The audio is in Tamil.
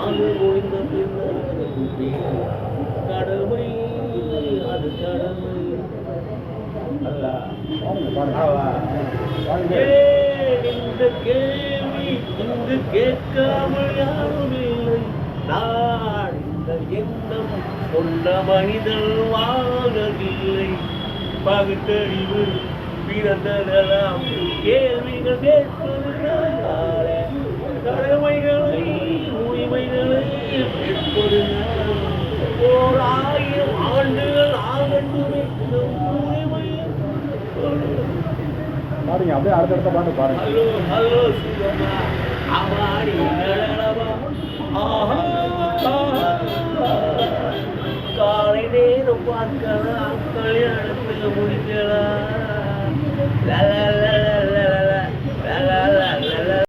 அது முடிந்த பின்னர் கடமை அது கடமை இந்த கேள்வி இங்கு கேட்காமல் யாரும் இல்லை. நான் இந்த எண்ணம் கொண்ட மனிதன் வாழவில்லை. பகுத்தறிவு பிறந்ததெல்லாம் கேள்விகள் கேட்பதுனாலே கடமைகளை உரிமைகளை கேட்பதுனால 1000 ஆண்டுகள் ஆகட்டுமே உரிமையை பாருங்க அப்படியே அடுத்தடுத்த பாட்டு பாருங்க. ஹலோ ஹலோ சுகமா அவாடி நடனமா ஆஹா காலை நேரம் பார்க்கலாம் கல்யாணத்தில் முடிக்கலாம்.